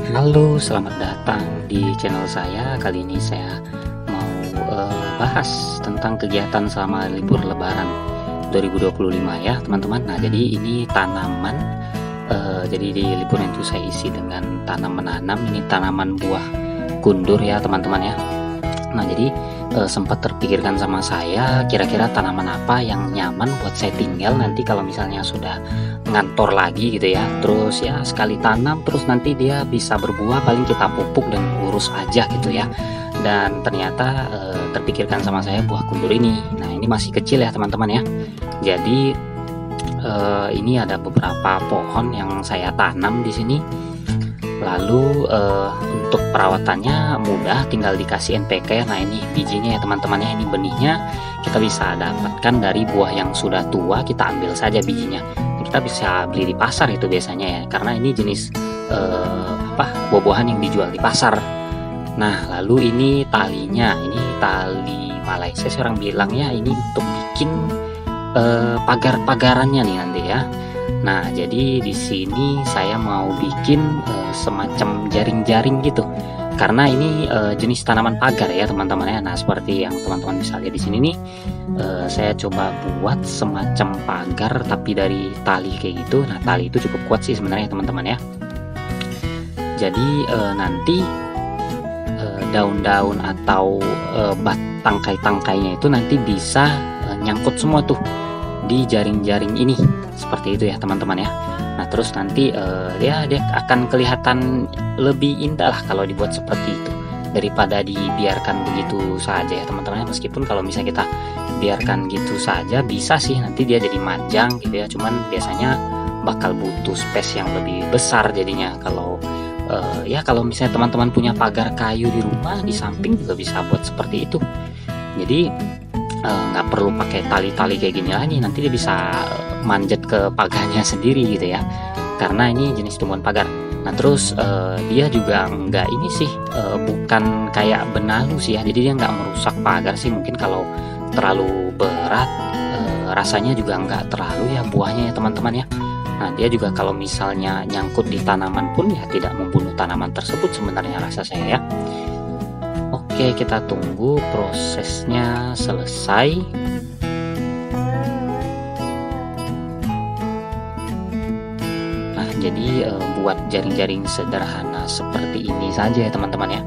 Halo, selamat datang di channel saya. Kali ini saya mau bahas tentang kegiatan selama libur Lebaran 2025 ya, teman-teman. Nah, jadi ini tanaman. Jadi di liburan itu saya isi dengan tanam menanam. Ini tanaman buah kundur ya, teman-teman ya. Nah, jadi sempat terpikirkan sama saya, kira-kira tanaman apa yang nyaman buat saya tinggal nanti kalau misalnya sudah ngantor lagi gitu ya. Terus ya sekali tanam terus nanti dia bisa berbuah, paling kita pupuk dan urus aja gitu ya. Dan ternyata terpikirkan sama saya buah kundur ini. Nah, ini masih kecil ya teman-teman ya. Jadi ini ada beberapa pohon yang saya tanam di sini. Lalu untuk perawatannya mudah, tinggal dikasih NPK. Nah, ini bijinya ya teman-teman ya, ini benihnya kita bisa dapatkan dari buah yang sudah tua, kita ambil saja bijinya. Kita bisa beli di pasar itu biasanya ya, karena ini jenis buah-buahan yang dijual di pasar. Nah, lalu ini talinya, ini tali Malaysia seorang bilang ya, ini untuk bikin pagar-pagarannya nih nanti ya. Nah, jadi di sini saya mau bikin semacam jaring-jaring gitu. Karena ini jenis tanaman pagar ya, teman-teman ya. Nah, seperti yang teman-teman bisa lihat di sini nih, saya coba buat semacam pagar tapi dari tali kayak gitu. Nah, tali itu cukup kuat sih sebenarnya, teman-teman ya. Jadi nanti daun-daun atau tangkai-tangkainya itu nanti bisa nyangkut semua tuh di jaring-jaring ini, seperti itu ya teman-teman ya. Nah, terus nanti ya dia akan kelihatan lebih indah lah kalau dibuat seperti itu daripada dibiarkan begitu saja ya teman-teman ya. Meskipun kalau misalnya kita biarkan gitu saja bisa sih, nanti dia jadi manjang gitu ya, cuman biasanya bakal butuh space yang lebih besar jadinya. Kalau ya kalau misalnya teman-teman punya pagar kayu di rumah, di samping juga bisa buat seperti itu. Jadi nggak perlu pakai tali-tali kayak gini lagi, nanti dia bisa manjat ke pagarnya sendiri gitu ya, karena ini jenis tumbuhan pagar. Nah, terus dia juga nggak ini sih, bukan kayak benalu sih ya, jadi dia nggak merusak pagar sih. Mungkin kalau terlalu berat rasanya juga nggak terlalu ya buahnya ya teman-teman ya. Nah, dia juga kalau misalnya nyangkut di tanaman pun ya tidak membunuh tanaman tersebut sebenarnya, rasa saya ya. Oke, kita tunggu prosesnya selesai. Nah, jadi buat jaring-jaring sederhana seperti ini saja ya teman-teman ya.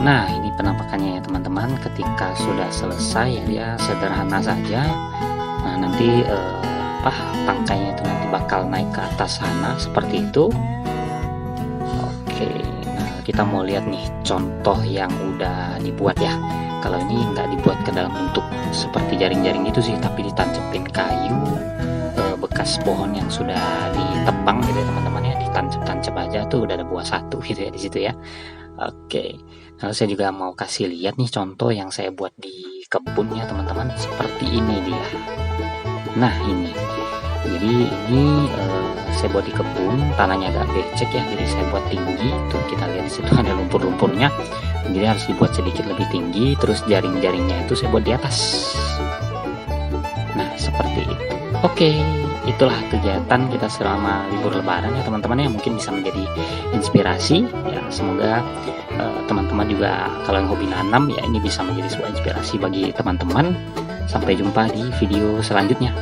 Nah, ini penampakannya ya teman-teman ketika sudah selesai ya, dia sederhana saja. Nah, nanti tangkainya itu nanti bakal naik ke atas sana seperti itu. Oke, nah kita mau lihat nih contoh yang udah dibuat ya. Kalau ini nggak dibuat ke dalam bentuk seperti jaring-jaring itu sih, tapi ditancepin kayu bekas pohon yang sudah ditebang gitu ya teman-teman ya, ditancap-tancap aja tuh udah ada buah satu gitu ya di situ ya. Oke, lalu saya juga mau kasih lihat nih contoh yang saya buat di kebun ya teman-teman, seperti ini dia. Nah, ini jadi ini saya buat di kebun, tanahnya agak becek ya, jadi saya buat tinggi tuh, kita lihat di situ ada lumpur-lumpurnya, jadi harus dibuat sedikit lebih tinggi. Terus jaring-jaringnya itu saya buat di atas. Nah, seperti itu. Oke, itulah kegiatan kita selama libur lebaran ya teman-teman ya, mungkin bisa menjadi inspirasi ya. Semoga teman-teman juga kalau yang hobi nanam ya, ini bisa menjadi sebuah inspirasi bagi teman-teman. Sampai jumpa di video selanjutnya.